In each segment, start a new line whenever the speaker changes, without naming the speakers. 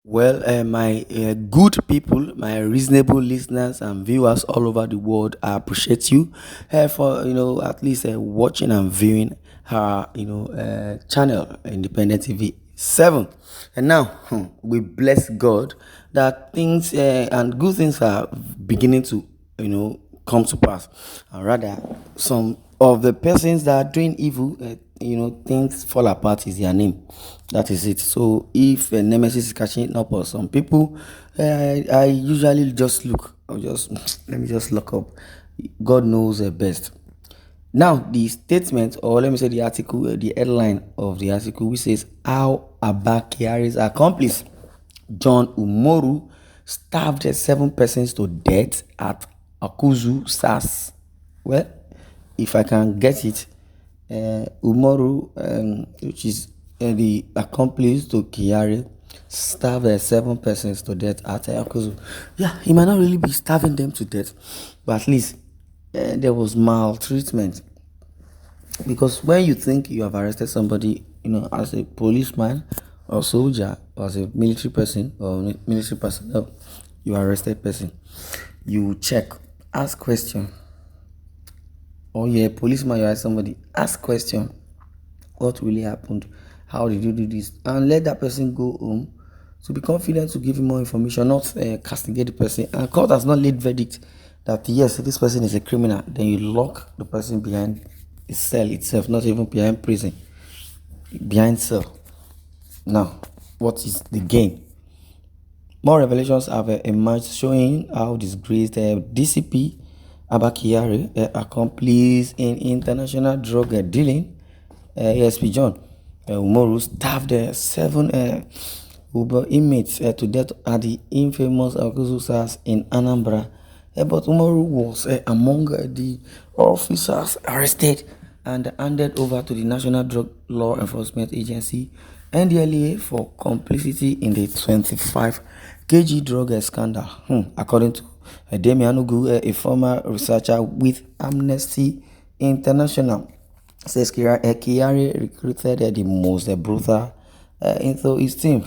Well, my good people, my reasonable listeners and viewers all over the world, I appreciate you for at least watching and viewing our channel Independent TV 7. And now we bless God that things and good things are beginning to come to pass, and rather some of the persons that are doing evil, things fall apart is their name. That is it. So if a nemesis is catching up on some people, I usually just look. I'll just let me just look up. God knows best. Now the statement, or let me say the article, the headline of the article, which says how Abba Kyari's accomplice John Umoru starved 7 persons to death at Akuzu SARS. Well, if I can get it, Umoru, which is the accomplice to Kyari, starved 7 persons to death at Akuzu. Yeah, he might not really be starving them to death, but at least there was maltreatment. Because when you think you have arrested somebody, as a policeman or soldier or as a military person or military personnel, you arrested person, you check, ask question. Or you're a policeman, you arrest somebody, ask question. What really happened? How did you do this? And let that person go home to be confident to give you more information, not castigate the person. And court has not laid verdict that yes, this person is a criminal. Then you lock the person behind the cell itself, not even behind prison, behind cell. Now, what is the gain? More revelations have emerged showing how disgraced DCP Abba Kyari, accomplice in international drug dealing, ASP John Umoru, starved 7 Uber inmates to death at the infamous Akuzu SARS in Anambra. But Umoru was among the officers arrested and handed over to the National Drug Law Enforcement Agency NDLEA for complicity in the 25 kg drug scandal, according to Damian Ugu, a former researcher with Amnesty International. Says Kyari recruited the most brutal into his team,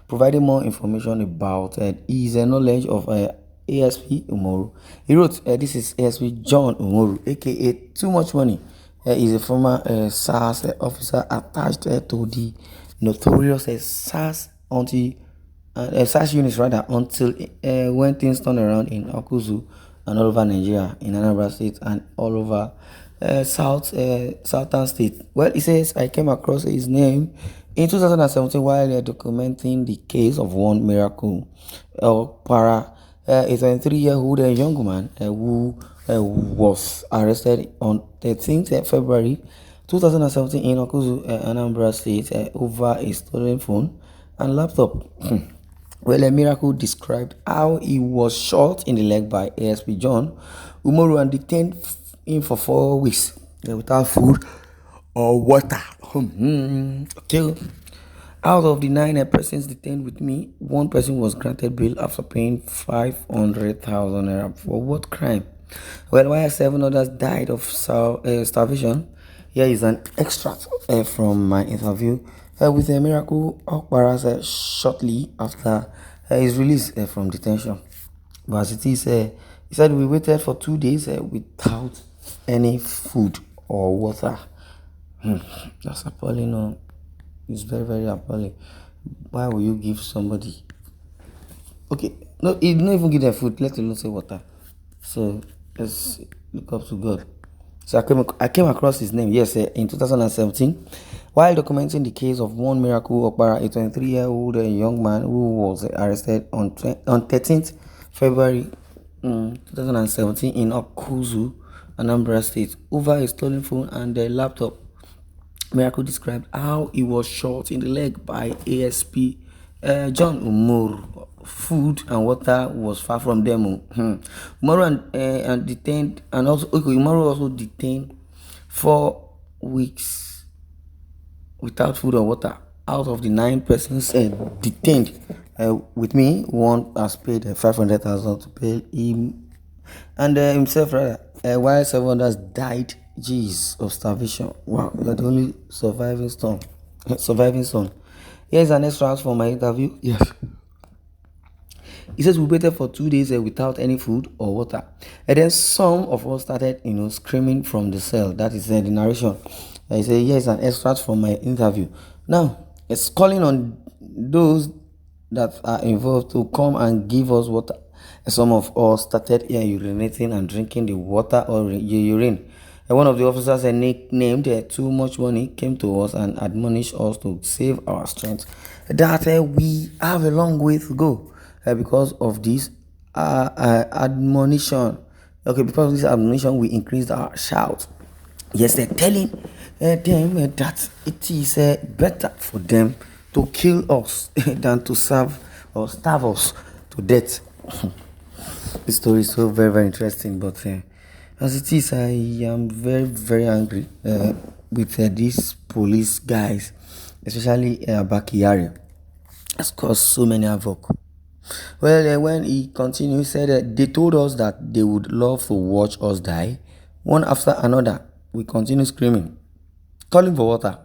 providing more information about his knowledge of ASP Umoru. He wrote, this is ASP John Umoru, aka Too Much Money. He's a former SARS officer attached to the notorious SARS SARS units rather until when things turned around in Akuzu and all over Nigeria, in Anambra State and all over southern state. Well, he says I came across his name in 2017 while documenting the case of one miracle para a 23-year-old young man who was arrested on 13th February 2017 in Akuzu, Anambra State, over a stolen phone and laptop. Well, a miracle described how he was shot in the leg by ASP John Umoru and detained him for 4 weeks without food or water. Okay. Out of the 9 persons detained with me, 1 person was granted bail after paying 500,000 naira. For what crime? Well, while 7 others died of starvation. Here is an extract from my interview with a miracle Okpara shortly after his release from detention. But as it is, he said we waited for 2 days without any food or water. That's appalling. No? It's very, very appalling. Why will you give somebody? Okay, no, you don't even give them food, let alone say water. So let's look up to God. So I came across his name, yes, in 2017, while documenting the case of one miracle Okpara, a 23-year-old young man who was arrested on 13th February 2017 in Akuzu, Anambra State, over a stolen phone and a laptop. Miracle described how he was shot in the leg by ASP John Umoru. Food and water was far from them. Umoru and detained, and also Umoru also detained 4 weeks without food or water. Out of the 9 persons detained with me, 1 has paid 500,000 to pay him and himself rather, while 7 others died. Jeez, of starvation. Wow, you're the only surviving son. Here's an extract from my interview. Yes. He says we waited for 2 days without any food or water. And then some of us started, screaming from the cell. That is the narration. He said, here's an extract from my interview. Now, it's calling on those that are involved to come and give us water. Some of us started urinating and drinking the water or urine. And one of the officers, nicknamed Too Much Money, came to us and admonished us to save our strength. That we have a long way to go because of this admonition. Okay, because of this admonition, we increased our shout. Yes, they're telling them that it is better for them to kill us than to serve or starve us to death. This story is so very, very interesting, but as it is, I am very, very angry with these police guys, especially Abba Kyari. Has caused so many havoc. Well, when he continued, he said they told us that they would love to watch us die. One after another, we continued screaming, calling for water.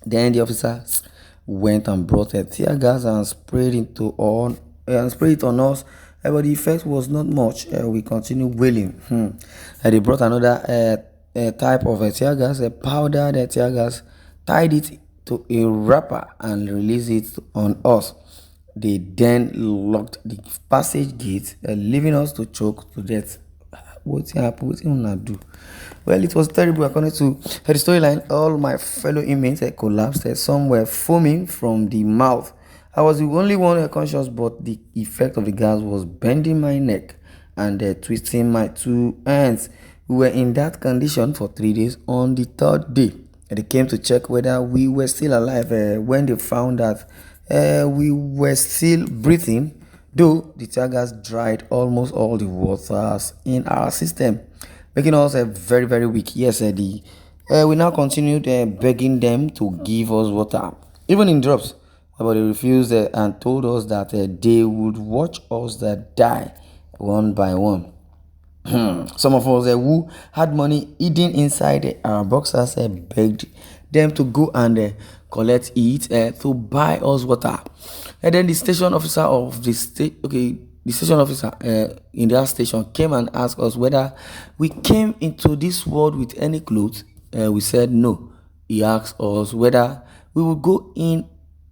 Then the officers went and brought a tear gas and sprayed it on us. But the effect was not much. We continued wailing. They brought another type of tear gas, a powdered tear gas, tied it to a wrapper and released it on us. They then locked the passage gate, leaving us to choke to death. What happened? What did I do? Well, it was terrible. According to the storyline, all my fellow inmates collapsed. Some were foaming from the mouth. I was the only one conscious, but the effect of the gas was bending my neck and twisting my two hands. We were in that condition for 3 days. On the third day, they came to check whether we were still alive. When they found that we were still breathing, though the tear gas dried almost all the waters in our system, making us very, very weak. Yes, we now continued begging them to give us water, even in drops. But they refused and told us that they would watch us die one by one. Some of us who had money hidden inside our boxers begged them to go and collect it to buy us water. And then the station officer of the state, the station officer in that station came and asked us whether we came into this world with any clothes. We said no. He asked us whether we would go in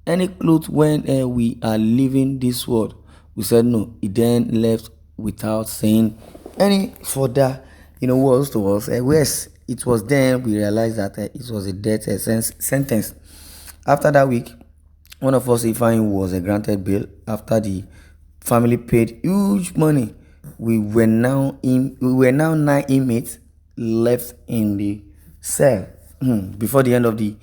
any clothes when we are leaving this world. We said no. He then left without saying any further words to us. Yes, it was then we realized that it was a death sentence. After that week, one of us, Ifeanyi, was granted bail after the family paid huge money. We were now 9 inmates left in the cell. Before the end of the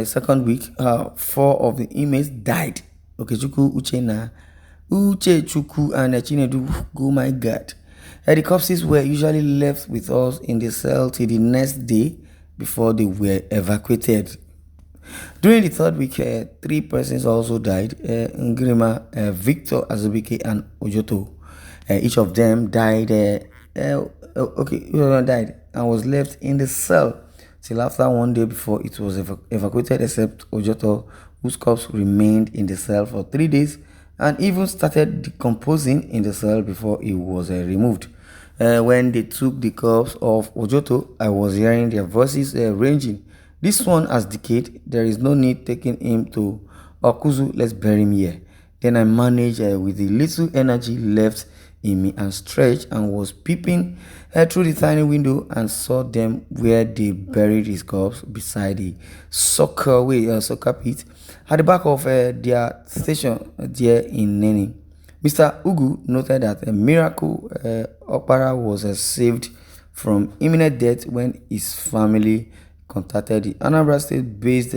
second week, 4 of the inmates died. Okechukwu, Uche Chukwu, and Chinedu. Oh my God. The corpses were usually left with us in the cell till the next day before they were evacuated. During the third week, 3 persons also died: Ngrima, Victor Azubike, and Ojoto. Each of them died. Died and was left in the cell till after 1 day before it was evacuated, except Ojoto, whose corpse remained in the cell for 3 days and even started decomposing in the cell before it was removed. When they took the corpse of Ojoto, I was hearing their voices ranging. This one has decayed. There is no need taking him to Okuzu. Let's bury him here. Then I managed with the little energy left in me and stretched and was peeping through the tiny window and saw them where they buried his corpse beside the soccer pit at the back of their station there in Nene. Mr. Ugu noted that a miracle Okpara was saved from imminent death when his family contacted the Anambra State-based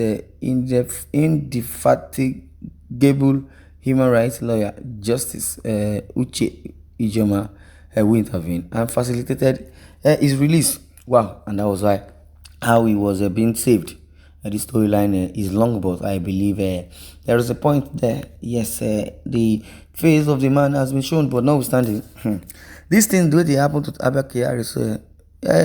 indefatigable human rights lawyer, Justice Uche Ijoma, who intervened and facilitated his release. Wow, and that was how he was being saved. This storyline is long, but I believe there is a point there. Yes, the face of the man has been shown, but notwithstanding, these things do they happen to Abba Kyari. So,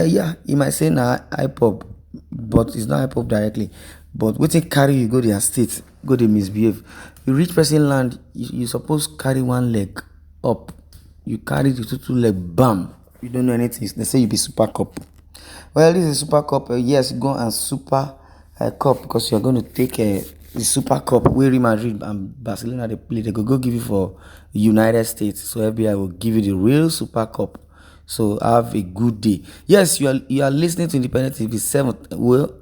yeah, he might say nah, IPOP, but it's not IPOP directly. but wetin carry you go their state go dey misbehave. You reach person land, you suppose carry one leg up, you carry the two leg bam, you don't know anything. They say you be super cop. Well, this is super cup. Yes, go and super cup because you're going to take the super cup where Real Madrid and Barcelona they play. They go give you for United States. So FBI will give you the real super cup. So have a good day. Yes, you are listening to Independent TV 7th. Well,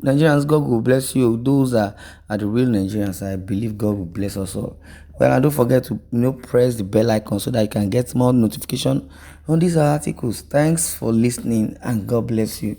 Nigerians, God will bless you. Those are the real Nigerians. I believe God will bless us all. Well, and don't forget to press the bell icon so that you can get more notification on these articles. Thanks for listening and God bless you.